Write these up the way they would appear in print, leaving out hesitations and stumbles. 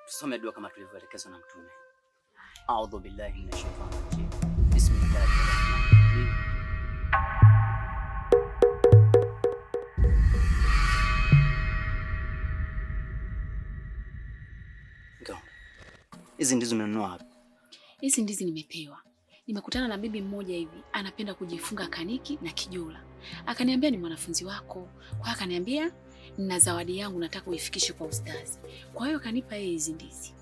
Tusome dua kama tulivyoelekezwa na Mtume. A'udhu billahi minash shaitani rajim. Bismillahirrahmanirrahim. Hizi ndizo umenunua wapi? Hizi ndizi nimepewa. Nimekutana na bibi mmoja hivi, anapenda kujifunga kaniki na kijola. Akaniambia ni mwanafunzi wako. Kwa hiyo akaniambia nina zawadi yangu nataka uifikishe kwa ustazi. Kwa hiyo kanipa yeye hizi ndizi.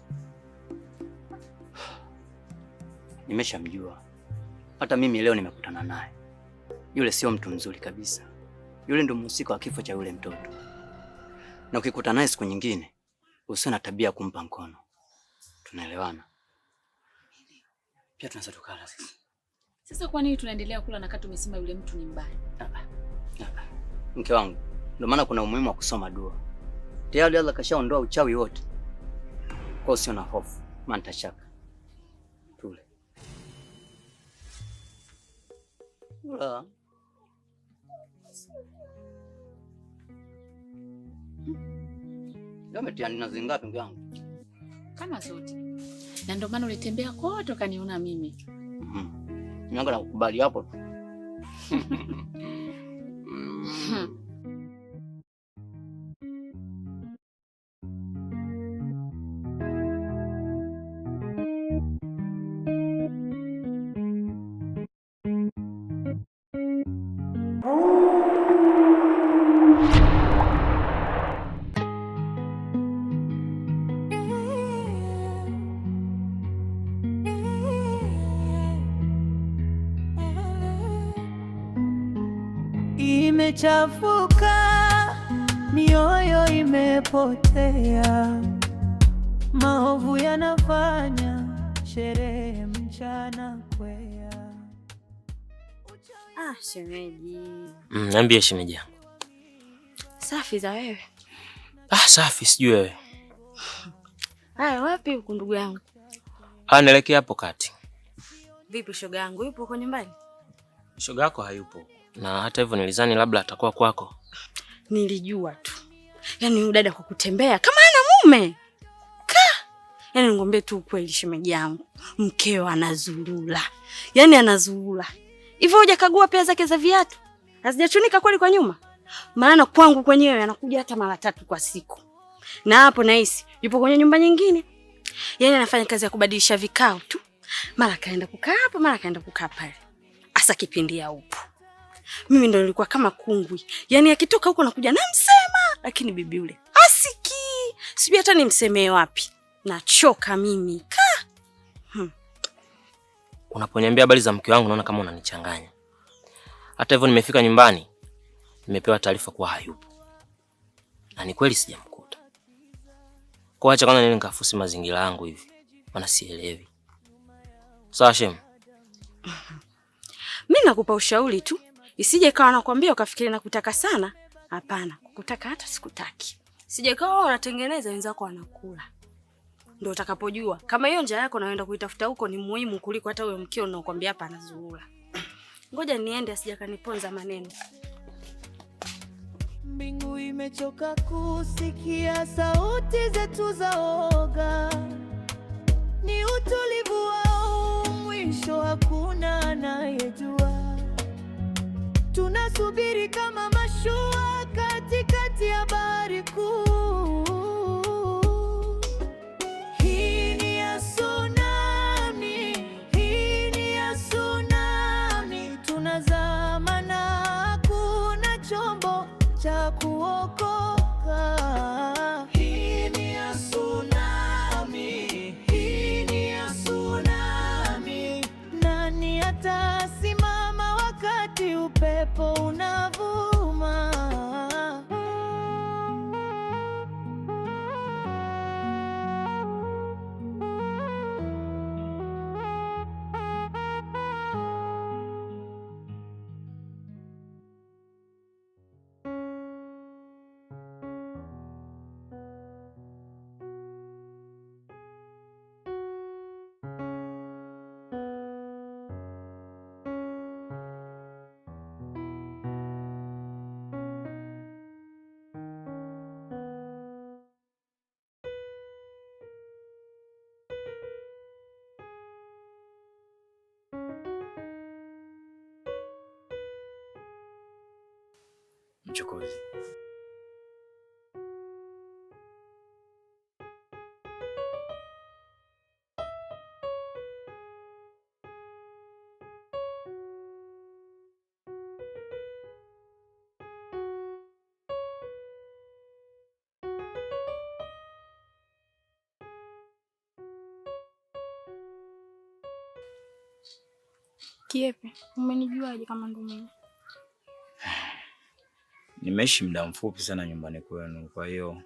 Nimeshamjua. Hata mimi leo nimekutana naye. Yule sio mtu mzuri kabisa. Yule ndo mhusika wa kifo cha yule mtoto. Na ukikutana naye siku nyingine, usiwe na tabia kumpa mkono. Tunaelewana? Pia tunaweza tukala sisi. Sasa kwa nini tunaendelea kula na kati umesema yule mtu ni mbaya? Mke wangu, ndio maana kuna umuhimu wa kusoma dua. Tayari Allah kashaondoa uchawi wote. Kwa usio na hofu, maana nitashaka. Tule. Ula. Yametia nazi ngapi mke wangu? Kama zote. Na ndio maana ulitembea kote ukaniona mimi. Nanga nakukubali hapo tu. Imechafuka, mioyo imepotea, maovu yanafanya sherehe mchana kwea. Shemeji. Niambie shemeji yangu. Safi za wewe? Safi, sijui wewe. Haya, wapi huko ndugu yangu? Naelekea hapo kati. Vipi shoga yangu, yupo huko nyumbani? Shoga yako hayupo. Na hata hivyo nilizani labda atakuwa kwako. Nilijua tu. Yaani huyu dada kukutembea kama ana mume. Yaani ngombe tu kweli shemeji yangu. Mkeo anazurula. Yaani anazurula. Hivyo hujakagua pia zake za viatu? Hazijachunika kweli kwa nyuma? Maana kwangu kwenyewe anakuja hata mara 3 kwa siku. Na hapo nahisi yupo kwenye nyumba nyingine. Yaani anafanya kazi ya kubadilisha vikao tu. Mara kaenda kukaa hapa, mara kaenda kukaa pale. Asa kipindi ya upo. Mimi ndo nilikuwa kama kungwi. Yaani akitoka huko nakuja namsema, lakini bibi yule asiki. Sijui hata nimsemee wapi. Nachoka mimi. Unaponiambia habari za mke wangu naona kama unanichanganya. Hata hivyo nimefika nyumbani, nimepewa taarifa kuwa hayupo. Na ni kweli sijamkuta. Kwa acha kwanza nini nikafusi mazingira yangu hivi. Maana sielewi. Sawa shem. Mimi nakupa ushauri tu. Isije kawa nakwambia ukafikiri nakutaka sana. Hapana, kukutaka hata sikutaki. Sije kawa unatengeneza wenzako wanakula. Ndio utakapojua kama hiyo njia yako naenda kuitafuta huko ni muhimu kuliko hata huyo mkeo unaokuambia hapa anazurura. Ngoja niende asije kaniponza maneno. Mbingu imechoka kusikia sauti zetu za oga. Ni utulivu wao, mwisho hakuna anayejua. Tunasubiri kama mashua katikati ya bahari kuu. Hii ni ya tsunami, hii ni ya tsunami. Tunazama na hakuna chombo cha kuokoka. Hii ni ya tsunami, hii ni ya tsunami. Nani atasimama wakati upepo unavuma? mchokozi. Kiepe, umenijuaje kama ndo mimi? Nimeishi muda mfupi sana nyumbani kwenu, kwa hiyo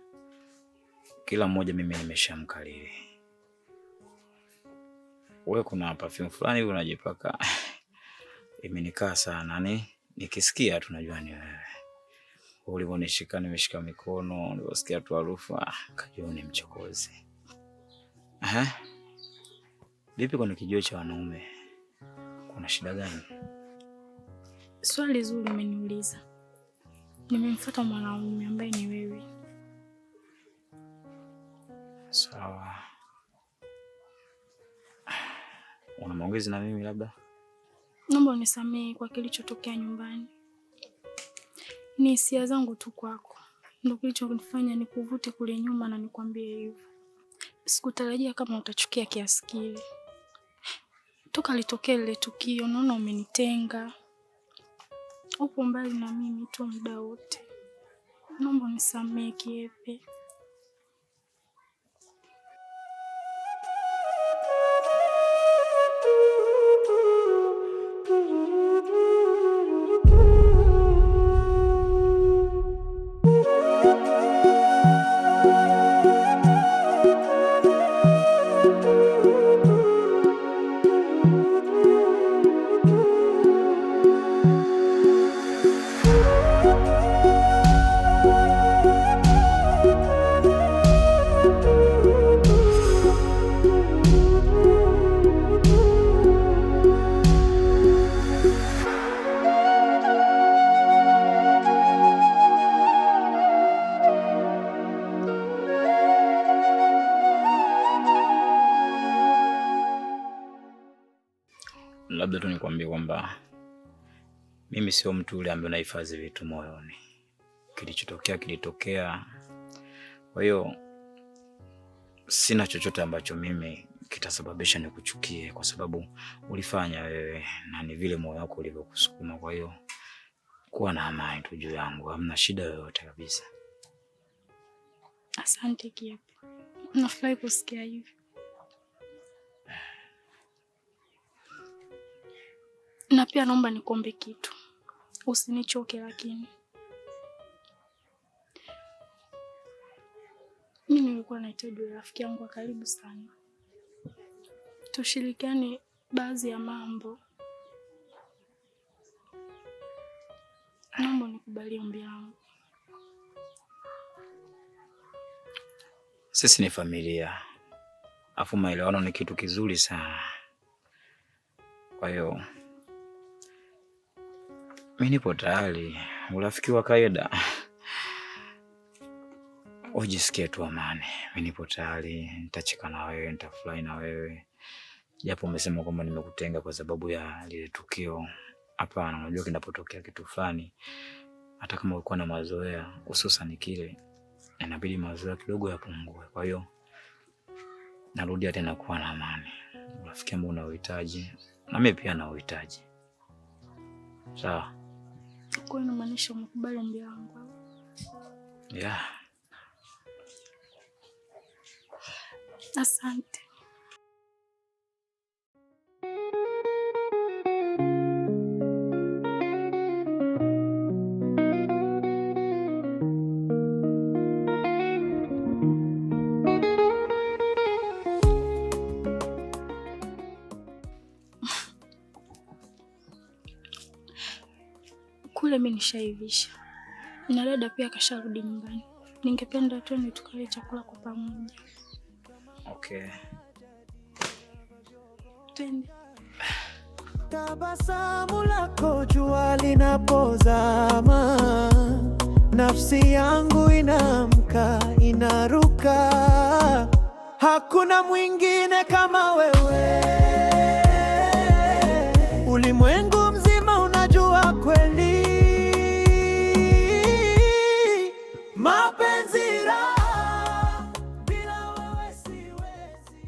kila mmoja mimi nimeshamkalili. Wewe kuna perfume fulani unajipaka imenikaa sana, nikisikia tu najua ni wewe. Ulivyonishika nimeshika mikono, niliposikia tu harufu kajua ni mchokozi. Vipi kwa kijio cha wanaume? Kuna shida gani? Swali zuri umeniuliza. Nimemfuata mwanaume ambaye ni wewe. Sawa. Una maongezi na mimi labda? Naomba unisamehe kwa kilichotokea nyumbani. Ni hisia zangu tu kwako. Ndio kilichonifanya nikuvute kule nyuma na nikwambie hivyo. Sikutarajia kama utachukia kiasi kile. Toka litokea lile tukio, naona umenitenga. Upo mbali na mimi tu muda wote. Naomba unisamehe Kiepe. Labda tu nikwambie kwamba mimi sio mtu yule ambaye anahifadhi vitu moyoni. Kilichotokea kilitokea. Kwa hiyo sina chochote ambacho mimi kitasababisha nikuchukie, kwa sababu ulifanya wewe na ni vile moyo wako ulivyokusukuma. Kwa hiyo kuwa na amani tu juu yangu, hamna shida yoyote kabisa. Asante Kiepe. Nafurahi kusikia hivyo. Na pia naomba nikuombe kitu. Usinichoke lakini. Mimi nilikuwa nahitaji rafiki yangu wa karibu sana. Tushirikiane baadhi ya mambo. Naomba nikubalie ombi langu. Sisi ni familia. Afu maelewano ni kitu kizuri sana. Kwa hiyo mimi nipo tayari. Urafiki wa kawaida. Ujisikie tu amani. Mimi nipo tayari, nitacheka na wewe, nitafurahi na wewe. Japo umesema kwamba nimekutenga kwa sababu ya lile tukio. Hapana, unajua kinapotokea kitu fulani, hata kama ulikuwa na mazoea, hususan kile, inabidi mazoea kidogo yapungue. Kwa hiyo narudia tena kuwa na amani. Urafiki ambao unauhitaji, na mimi pia nauhitaji. Sawa? Kwa nini maanisha umekubali ombi langu? Yeah. Asante. Kule mimi nishaivisha. Na dada pia kasharudi nyumbani. Ningependa tuende tukale chakula kwa pamoja. Okay. Twende. Tabasamu lako jua linapozama, nafsi yangu inaamka, inaruka. Hakuna mwingine kama wewe. Ulimwengu mzima unajua kweli. mapenzi raha, bila wewe siwezi.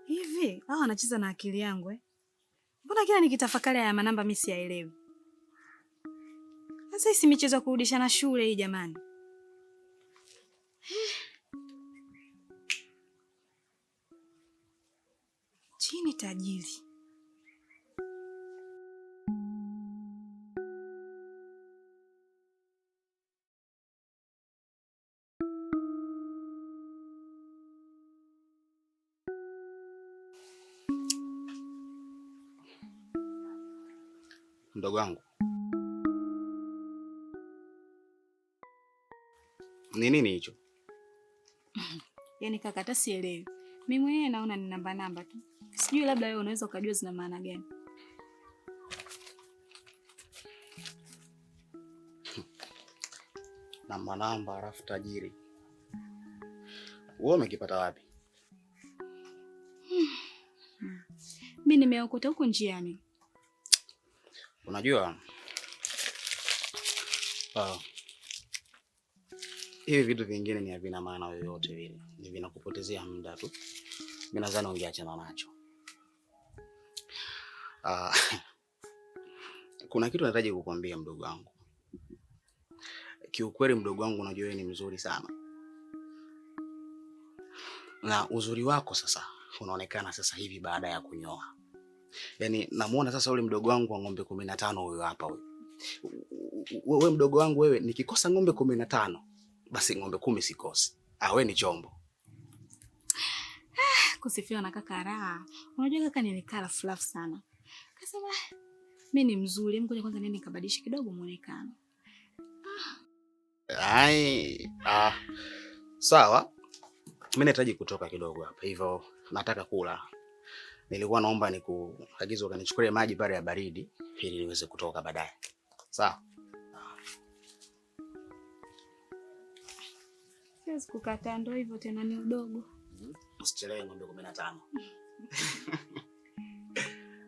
Hivi hao wanacheza na akili yangu eh? Mbona kila nikitafakari haya manamba mimi siyaelewi? Sasa hii si michezo ya kurudishana shule hii jamani. Chini tajiri. Mdogo wangu, ni nini hicho? Yaani kaka, hata sielewi. Mimi mwenyewe naona ni namba tu. Sijui labda wewe unaweza ukajua zina maana gani. Namba alafu tajiri. Wewe umekipata wapi? Mimi nimeokota huko njiani. Unajua hivi vitu vingine ni havina maana yoyote vile. Ni vinakupotezea muda tu. Mimi nadhani ungeachana nacho. Kuna kitu nataka kukuambia mdogo wangu. Kiukweli mdogo wangu, unajua wewe ni mzuri sana. Na uzuri wako sasa unaonekana sasa hivi baada ya kunyoa. Yaani namuona sasa ule mdogo wangu wa ng'ombe 15 huyo hapa huyo. Wewe mdogo wangu, wewe nikikosa ng'ombe 15 basi ng'ombe 10 sikosi. Wewe ni chombo. Kusifiwa na kaka raha. Unajua kaka nilikala fluff sana. Kasema mimi ni mzuri, ngoja kwanza nini nikabadilishe kidogo muonekano. Sawa. Mimi nahitaji kutoka kidogo hapa. Hivyo nataka kula. Nilikuwa naomba nikuagize ukanichukulie maji pale ya baridi ili niweze kutoka baadaye. Sawa? Siwezi kukataa, ndio hivyo tena, ni udogo. Usichelewe ng'ombe 15.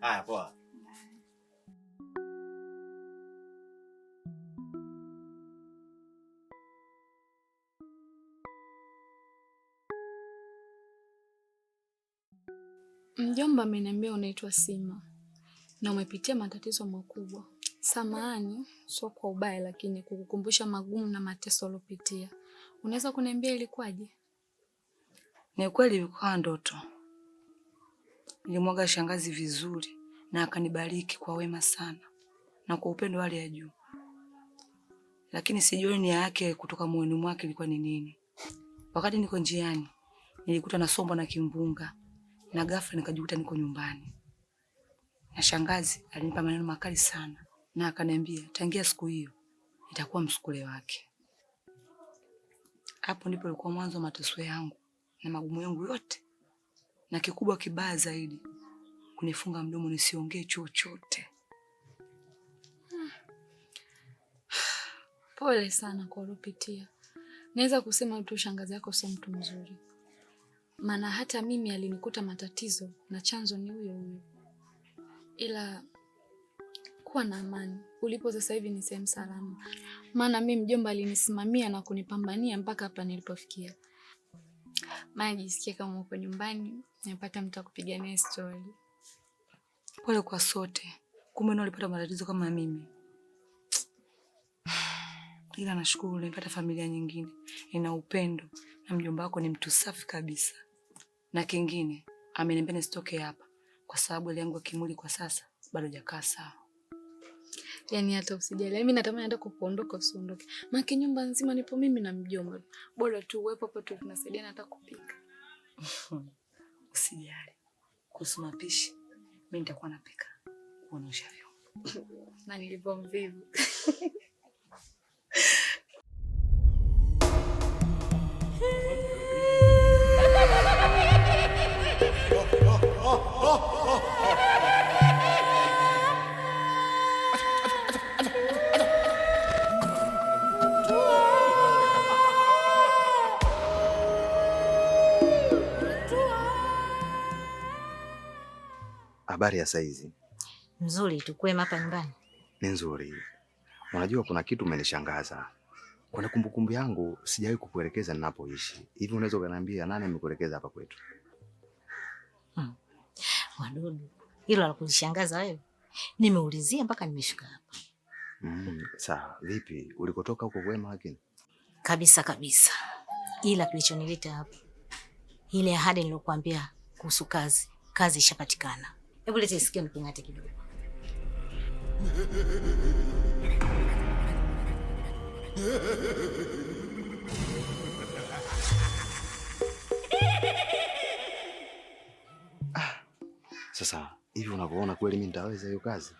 Haya, poa. Mjomba ameniambia unaitwa Sima na umepitia matatizo makubwa. Samahani, sio kwa ubaya, lakini kukukumbusha magumu na mateso ulopitia. Unaweza kuniambia ilikuwaje? Ni kweli ilikuwa ndoto. Nilimwaga shangazi vizuri na akanibariki kwa wema sana na kwa upendo hali ya juu. Lakini sijui nia yake kutoka moyoni mwake ilikuwa ni nini. Wakati niko njiani, nilikuta nasombwa na kimbunga na ghafla nikajikuta niko nyumbani. Na shangazi alinipa maneno makali sana na akaniambia tangia siku hiyo itakuwa msukule wake. Hapo ndipo ilikuwa mwanzo wa mateso yangu na magumu yangu yote. Na kikubwa kibaya zaidi, kunifunga mdomo nisiongee chochote. Pole sana kwa ulopitia. Naweza kusema tu shangazi yako sio mtu mzuri. Maana hata mimi alinikuta matatizo na chanzo ni huyo huyo. Ila kuwa na amani. Ulipo sasa hivi ni sehemu salama. Maana mimi mjomba alinisimamia na kunipambania mpaka hapa nilipofikia. Maana jisikia kama uko nyumbani, nimepata mtu akupigania story. Pole kwa sote. Kumbe nao ulipata matatizo kama mimi. Ila nashukuru nimepata familia nyingine ina upendo na mjomba wako ni mtu safi kabisa. Na kingine, ameniambia nisitoke hapa kwa sababu ile yangu ya kimwili kwa sasa bado hajakaa sawa. Yaani hata usijali. Mimi natamani hata kuondoka usiondoke. Maana nyumba nzima nipo mimi na mjomba. Bora tu uwepo hapo tu tunasaidiana hata kupika. Usijali. Kuhusu mapishi, mimi nitakuwa napika. Kuonosha vyombo. Na nilipo mvivu. Habari ya saizi? Nzuri tu. Kwema hapa nyumbani? Ni nzuri. Unajua kuna kitu umenishangaza. Kwa kumbukumbu yangu sijawahi kukuelekeza ninapoishi. Hivi unaweza kuniambia nani amekuelekeza hapa kwetu? Wadudu. Hilo alikunishangaza wewe? Nimeulizia mpaka nimefika hapa. Sawa. Vipi? Ulikotoka huko kwema lakini? Kabisa kabisa. Ila kilichonileta hapa, ile ahadi nilokuambia kuhusu kazi. Kazi ishapatikana. Hebu leta sikio nipingate kidogo. Sasa hivi unavyoona kweli mimi nitaweza hiyo kazi?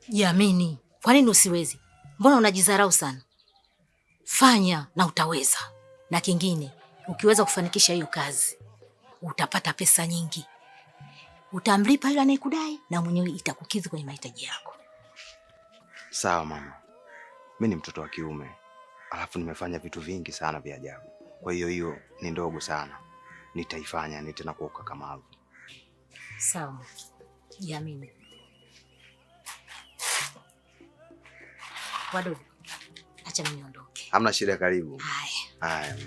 Jamini, kwa nini usiwezi? Mbona unajidharau sana? Fanya na utaweza. Na kingine, ukiweza kufanikisha hiyo kazi, utapata pesa nyingi. Utamlipa yule anayekudai na mwenyewe itakukidhi kwenye mahitaji yako. Sawa mama. Mimi ni mtoto wa kiume. Alafu nimefanya vitu vingi sana vya ajabu. Kwa hiyo ni ndogo sana. Nitaifanya tena kwa ukakamavu. Sawa. Jamini. Wadudu. Acha mimi niondoke. Hamna shida, karibu. Haya.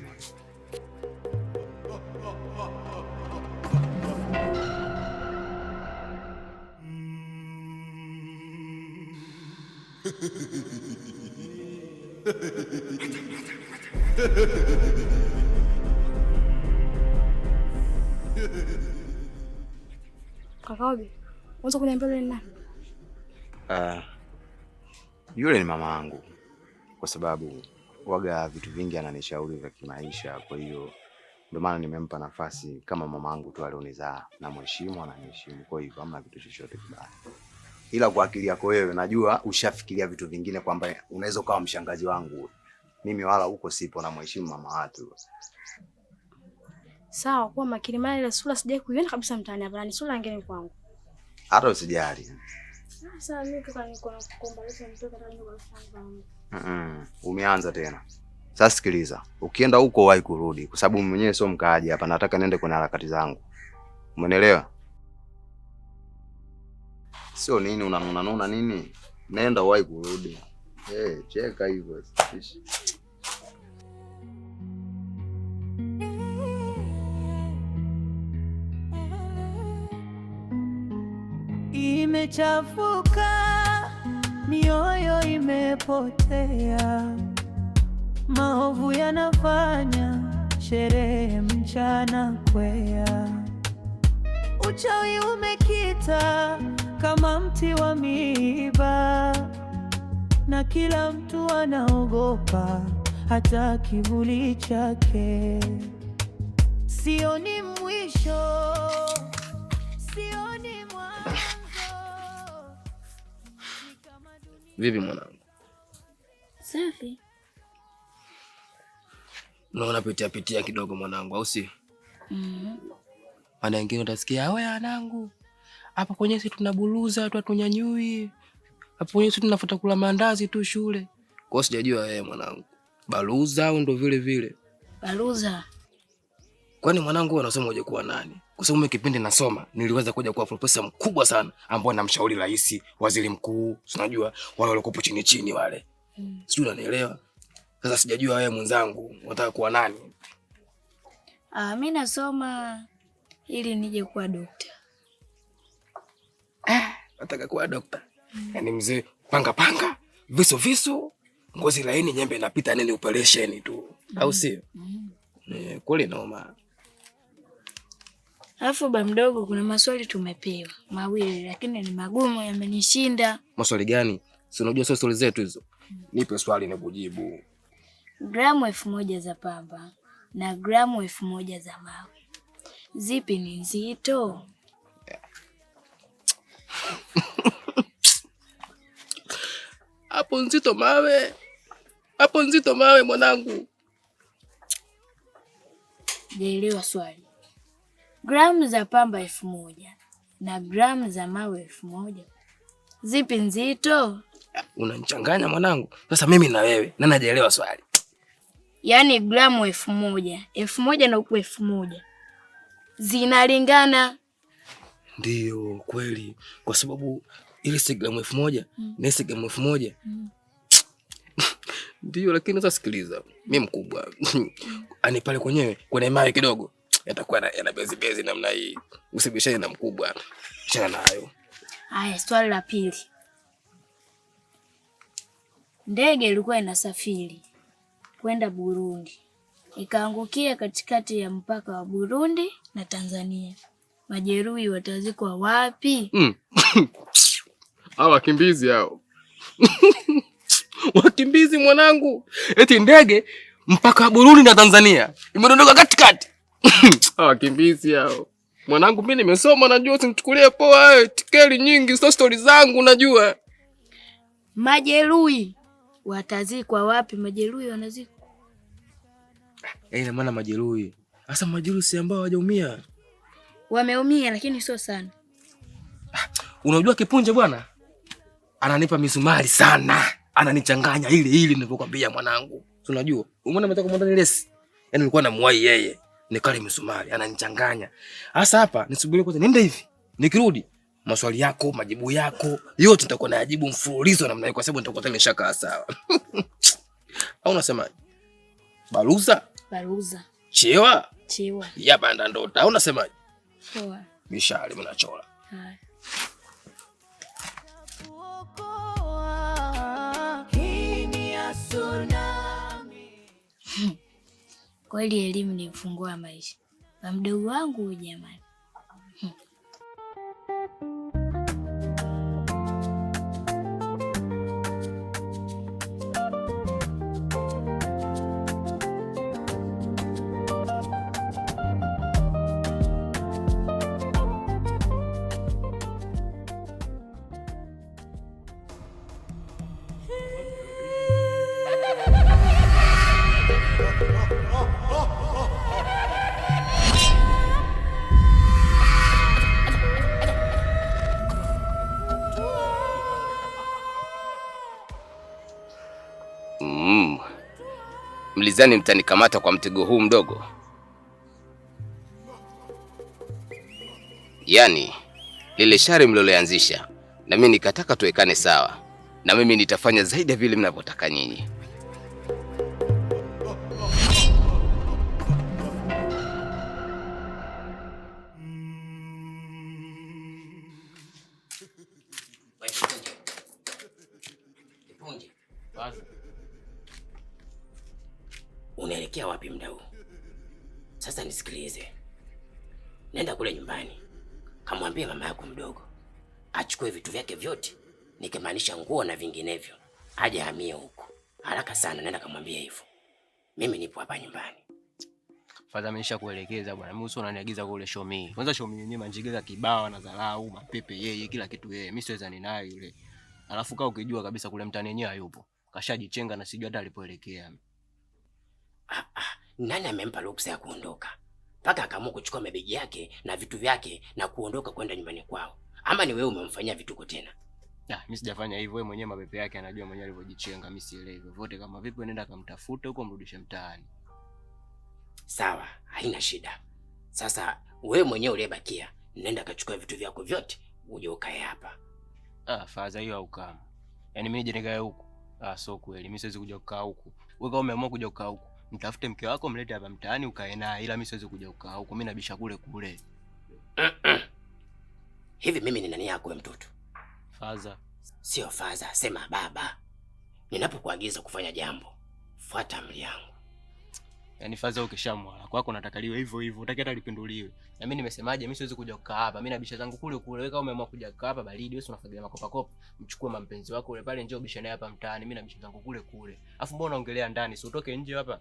Kaka Obi, unaweza kuniambia yule ni nani? Yule ni mama yangu. Kwa sababu waga vitu vingi ananishauri vya kimaisha, kwa hiyo ndio maana nimempa nafasi kama mama yangu tu alionizaa, na mheshimu ananiheshimu, kwa hiyo hamna kitu chochote kibaya. Ila kwa akili yako wewe najua ushafikiria vitu vingine kwamba unaweza kuwa mshangazi wangu. Mimi wala huko sipo, na mheshimu mama watu. Sawa, kwa makini, maana ile sura sijai kuiona kabisa mtaani hapa, ni sura ngeni kwangu. Hata usijali. Sasa mimi kaka niko na kukombalesha mtoto hata ndio kwa Umeanza tena. Sasa sikiliza, ukienda huko wahi kurudi, kwa sababu mwenyewe sio mkaaji hapa, nataka niende kwenye harakati zangu. Umeelewa? Sio nini unanuna nini? Nenda wahi kurudi. Cheka hivyo. Imechafuka, mioyo imepotea, maovu yanafanya sherehe mchana kwea, uchawi umekita kama mti wa miiba, na kila mtu anaogopa hata kivuli chake. Sioni mwisho, sioni mwanzo. Vipi mwanangu? Safi. Unaona pitia kidogo mwanangu, au si? Maana wengine utasikia, "Wewe wanangu, hapa kwenye sisi tunabuluza watu atunyanyui. Hapo kwenye sisi tunafuata kula mandazi tu shule." Kwa sijajua wewe mwanangu, baluza au ndo vile vile? Baluza. Kwani mwanangu wewe unasoma uje kuwa nani? Kwa sababu mimi kipindi nasoma niliweza kuja kuwa profesa mkubwa sana ambao namshauri rais, waziri mkuu, unajua wale walikopo chini wale. Sijui unanielewa? Sasa sijajua wewe mwenzangu unataka kuwa nani? Mimi nasoma ili nije kuwa dokta. Nataka kuwa dokta. Yaani mzee panga, visu, ngozi laini, nyembe inapita, nini operation tu. Au sio? Kule noma. Alafu ba mdogo, kuna maswali tumepewa mawili, lakini ni magumu, yamenishinda. Maswali gani? Si unajua sio swali zetu hizo. Nipe swali na kujibu. Gramu 1000 za pamba na gramu 1000 za mawe, zipi ni nzito? Hapo nzito mawe mwanangu. Jaelewa swali. Gramu za pamba 1000 na gramu za mawe 1000, zipi nzito? Unanichanganya mwanangu. Sasa mimi na wewe, nani hajaelewa swali? Yaani gramu 1000 na huku 1000. zinalingana. Ndiyo kweli, kwa sababu ile Instagram 1000 na Instagram 1000 ndiyo. Lakini sasa sikiliza, mimi mkubwa ani pale kwenye mawe kidogo yatakuwa yana bezi namna hii, usibishane na mkubwa, chana nayo. Haya, swali la pili. Ndege ilikuwa inasafiri kwenda Burundi, ikaangukia katikati ya mpaka wa Burundi na Tanzania. Majeruhi watazikwa wapi? Hao wakimbizi hao. Wakimbizi mwanangu. Eti ndege mpaka wa Burundi na Tanzania imedondoka katikati. Hao wakimbizi hao. Mwanangu mimi nimesoma, najua, usinichukulie poa wewe. Tikeli nyingi sio story zangu najua. Majeruhi watazikwa wapi? Majeruhi wanazikwa. Ina maana majeruhi. Sasa majeruhi si ambao hawajaumia. Wameumia lakini sio sana. Unajua Kipunje bwana? Ananipa misumari sana. Ananichanganya ile nilipokuambia mwanangu. Unajua? Umeona mtaka kumwona lesi. Yaani nilikuwa namuwai yeye. Nikale misumari, ananichanganya. Sasa hapa nisubiri kwanza nenda hivi. Nikirudi maswali yako, majibu yako, yote nitakuwa nayajibu mfululizo namna hiyo kwa sababu nitakuwa tena shaka sawa. Au unasemaje? Baruza. Chewa. Yapa ndandota. Au unasemaje? Poa. Mishale mnachola. Haya. Kweli elimu ni ufunguo wa maisha. Na mdogo wangu jamani. Mlizani mtanikamata kwa mtego huu mdogo? Yaani lile shari mliloanzisha na mimi nikataka tuwekane sawa, na mimi nitafanya zaidi ya vile mnavyotaka nyinyi. Unaelekea wapi muda huu? Sasa nisikilize. Nenda kule nyumbani. Kamwambie mama yako mdogo achukue vitu vyake vyote, nikimaanisha nguo na vinginevyo, aje hamie huko. Haraka sana, nenda kamwambie hivyo. Mimi nipo hapa nyumbani. Fadha amesha kuelekeza bwana. Mimi usio unaniagiza kule shomi. Kwanza shomi yenyewe manjigeza kibao na dharau, mapepe yeye, kila kitu yeye. Mimi siweza ni naye yule. Alafu kaa ukijua kabisa kule mtani yenyewe hayupo. Kashajichenga na sijui hata alipoelekea. Nani amempa ruksa ya kuondoka? Paka akaamua kuchukua mabegi yake na vitu vyake na kuondoka kwenda nyumbani kwao. Ama ni wewe umemfanyia vituko tena? Mimi sijafanya hivyo, wewe mwenyewe mapepe yake anajua mwenyewe alivyojichenga, mimi sielewi. Vote kama vipi nenda akamtafute huko mrudishe mtaani. Sawa, haina shida. Sasa wewe mwenyewe uliyebakia, nenda kachukua vitu vyako vyote, uje ukae hapa. Faza hiyo au kama. Yaani mimi nije nikae huko. So kweli mimi siwezi kuja kukaa huko. Wewe kama umeamua kuja kukaa huko, mtafute mke wako mlete hapa mtaani ukae naye, ila mimi siwezi kuja kukaa huko. Mimi nabisha kule. Hivi mimi ni nani yako wewe mtoto? Faza. Sio Faza, sema baba. Ninapokuagiza kufanya jambo, fuata amri yangu. Yaani Faza ukishamwala kwako nataka liwe hivyo hivyo, utaki hata lipinduliwe. Na mimi nimesemaje, mimi siwezi kuja kukaa hapa. Mimi nabisha zangu kule. Wewe kama umeamua kuja kukaa hapa baridi, wewe unafagilia makopa. Mchukue mampenzi wako ule pale, njoo bisha naye hapa mtaani. Mimi nabisha zangu kule. Alafu mbona unaongelea ndani? Si utoke nje hapa.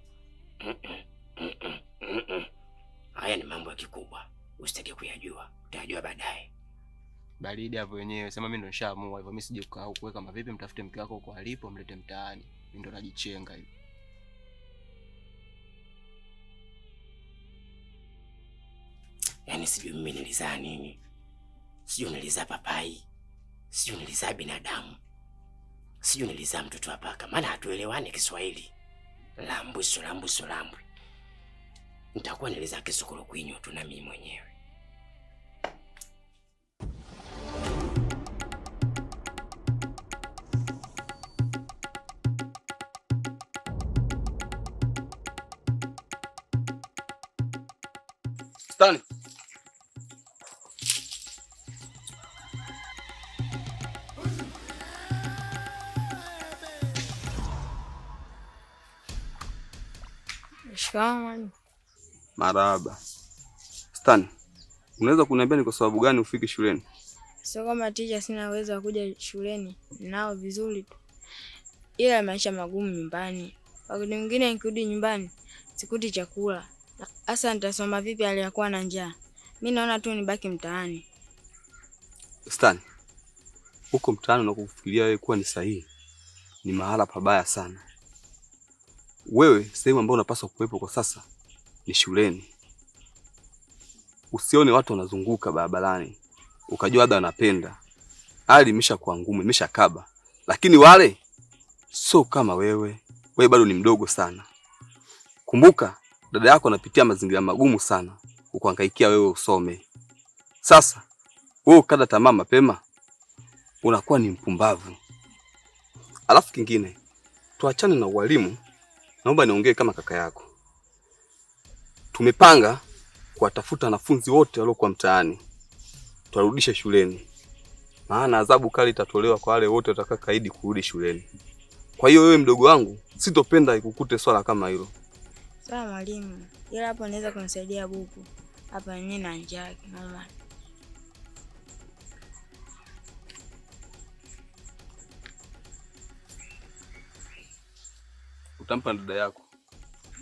Haya ni mambo ya kikubwa. Usitake kuyajua. Utajua baadaye. Baridi hapo wenyewe. Sema mimi ndo nishaamua hivyo. Mimi sije kukaa huko. Wewe kama vipi mtafute mke wako huko alipo, mlete mtaani. Mimi ndo najichenga hivi. Yaani sijui mimi nilizaa nini. Sijui nilizaa papai. Sijui nilizaa binadamu. Sijui nilizaa mtoto wa paka. Maana hatuelewani Kiswahili. Lambwi. nitakuwa nileza kisukuru kwinywa tu na mimi mwenyewe. Stani. Shikamoo. Marahaba. Stani, unaweza kuniambia ni kwa sababu gani ufiki shuleni? Sio kama teacher sina uwezo wa kuja shuleni, nao vizuri tu. Ila maisha magumu nyumbani. Wakati mwingine nikirudi nyumbani, sikuti chakula. Sasa nitasoma vipi aliyakuwa na njaa? Mimi naona tu nibaki mtaani. Stani, huko mtaani unakufikiria wewe kuwa ni sahihi, ni mahala pabaya sana. Wewe sehemu ambayo unapaswa kuwepo kwa sasa ni shuleni. Usione watu wanazunguka barabarani ukajua labda wanapenda. Hali imeshakuwa ngumu, imeshakaba. Lakini wale sio kama wewe. Wewe bado ni mdogo sana. Kumbuka dada yako anapitia mazingira magumu sana kukuhangaikia wewe usome. Sasa wewe ukada tamaa mapema, unakuwa ni mpumbavu. Alafu kingine, tuachane na walimu. Naomba niongee kama kaka yako. Tumepanga kuwatafuta wanafunzi wote waliokuwa mtaani, tuwarudishe shuleni. Maana adhabu kali itatolewa kwa wale wote watakaokaidi kurudi shuleni. Kwa hiyo wewe mdogo wangu, sitopenda ikukute swala kama hilo. Sawa mwalimu. Ila hapo anaweza kunisaidia buku. Hapa nini na njaa mama. Utampa dada yako.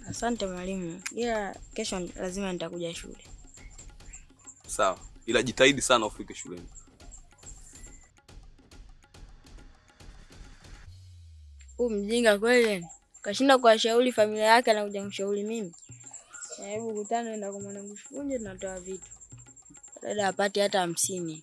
Asante mwalimu. Ila kesho lazima nitakuja shule. Sawa. Ila jitahidi sana ufike shuleni. Mjinga kweli. Kashinda kuwashauri familia yake na kuja kumshauri mimi. Hebu kutana nenda kwa mwanangu Shunje tunatoa vitu. Dada apate hata 50.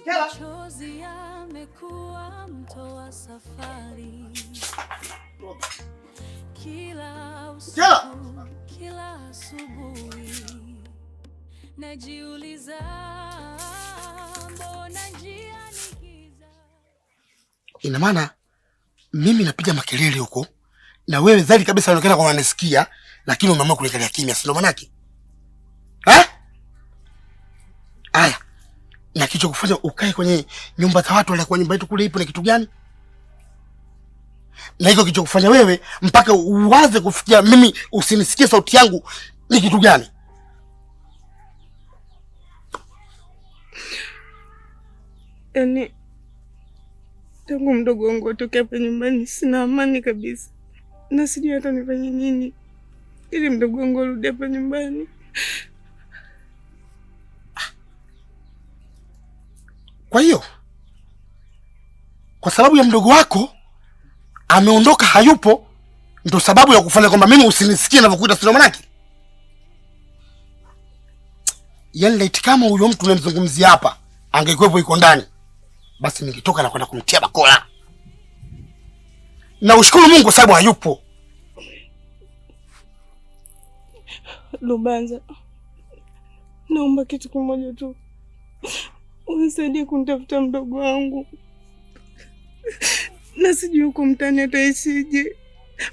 Machozi yamekuwa mto wa safari. Kila usiku, kila asubuhi najiuliza mbona njia ni giza. Ina maana mimi napiga makelele huko na wewe dhali kabisa unaonekana kwa unanisikia, lakini umeamua kulikalia kimya, si ndio maana yake? Aya. Na kicho kufanya ukae kwenye nyumba za watu wala kwa nyumba yetu kule ipo na kitu gani? Na hicho kicho kufanya wewe mpaka uwaze kufikia mimi usinisikie sauti yangu ni kitu gani? Yaani tangu mdogo wangu atoke hapa nyumbani sina amani kabisa. Na sijui hata nifanye nini ili mdogo wangu arudi hapa nyumbani. Kwa hiyo kwa sababu ya mdogo wako ameondoka hayupo ndio sababu ya kufanya kwamba mimi usinisikie ninavyokuita, sio maana yake? Yaani laiti kama huyo mtu unamzungumzia hapa angekuwepo yuko ndani, basi ningetoka na kwenda kumtia bakola. Na ushukuru Mungu sababu hayupo. Lubanza, naomba kitu kimoja tu. Unisaidie kunitafuta mdogo wangu. Na sijui huko mtaani ataishije.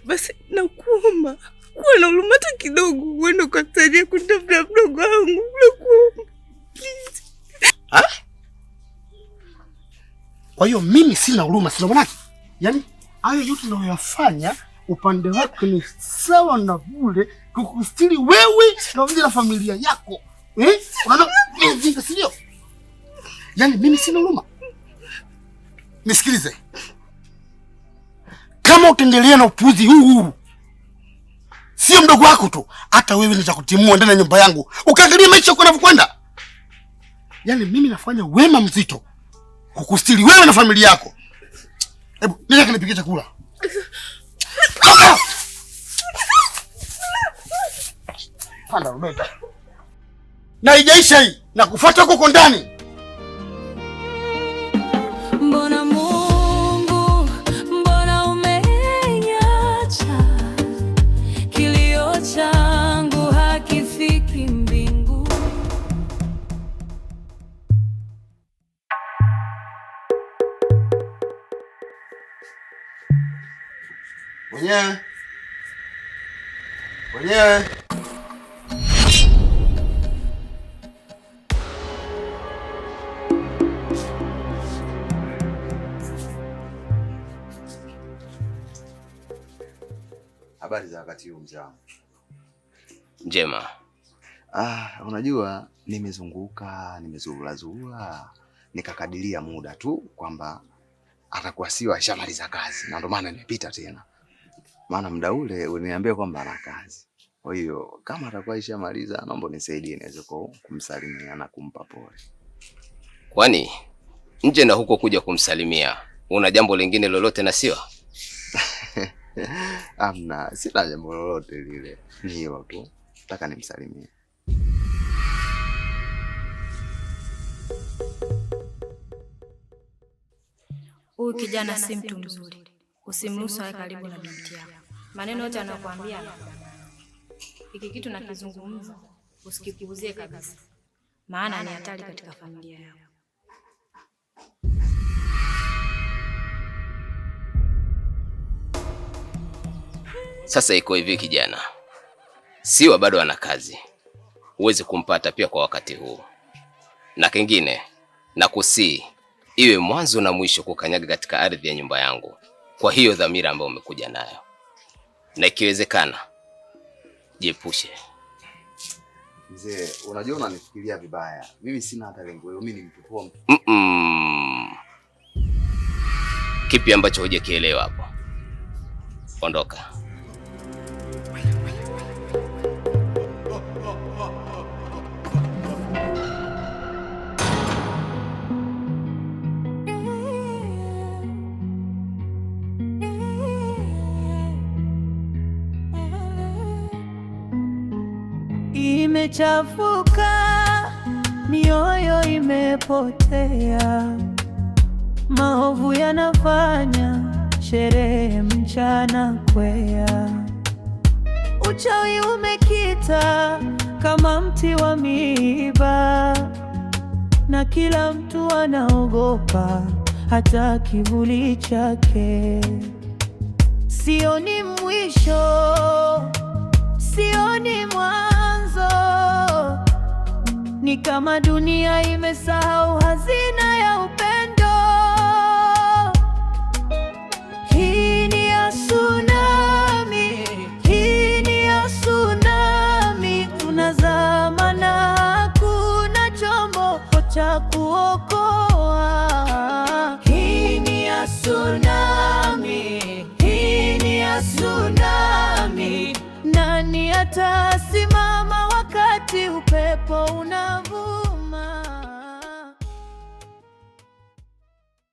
Basi nakuomba, kuwa na huruma hata kidogo, uende ukanisaidia kunitafuta mdogo wangu. Nakuomba. Kwa hiyo mimi sina huruma, sina manaki. Yaani hayo yote unayoyafanya upande wako ni sawa na bure kukustiri wewe na vile na familia yako. Unaona mimi sio? Yaani mimi sina huruma. Nisikilize. Kama utaendelea na upuzi huu sio mdogo wako tu, hata wewe nitakutimua ndani ya nyumba yangu. Ukaangalia maisha yako yanavyokwenda. Yaani mimi nafanya wema mzito kukustiri wewe na familia yako. Hebu nenda kanipikie chakula. Panda Roberta. Na haijaisha hii, na kufuata huko ndani. Mbona Mungu, mbona umeniacha? Kilio changu hakifiki mbingu. Mwenyewe. Mwenyewe. Habari za wakati huu mzee wangu? Njema. Unajua nimezurura nikakadiria muda tu kwamba atakuwa sio ashamaliza kazi, na ndio maana nimepita tena. Maana muda ule uliniambia kwamba ana kazi. Kwa hiyo kama atakuwa ashamaliza, naomba nisaidie niweze kumsalimia na kumpa pole. Kwani nje na huko kuja kumsalimia, una jambo lingine lolote na sio? Amna, sina jambo lolote lile. Ni hilo tu. Nataka nimsalimie. Huyu kijana si mtu mzuri. Usimruhusu awe karibu na binti yako. Maneno yote anakuambia hiki kitu nakizungumza, usikipuuzie kabisa. Maana ni hatari katika familia yako. Sasa iko hivi kijana. Siwa bado ana kazi. Huwezi kumpata pia kwa wakati huu. Na kingine, nakusii iwe mwanzo na mwisho kukanyaga katika ardhi ya nyumba yangu. Kwa hiyo dhamira ambayo umekuja nayo. Na ikiwezekana, jiepushe. Mzee, unajua unanifikiria vibaya. Mimi sina hata lengo hilo, mimi ni mtu poa. Kipi ambacho hujakielewa hapo? Ondoka. Imechafuka, mioyo imepotea, maovu yanafanya sherehe mchana kwea. Uchawi umekita kama mti wa miiba, na kila mtu anaogopa hata kivuli chake. Sioni mwisho, sioni mwanzo, ni kama dunia imesahau hazina ya upendo. Hii ni ya tsunami, hii ni ya tsunami, tunazama na hakuna chombo cha kuokoa. Hii ni ya tsunami, hii ni ya tsunami, nani atasimama wakati upepo una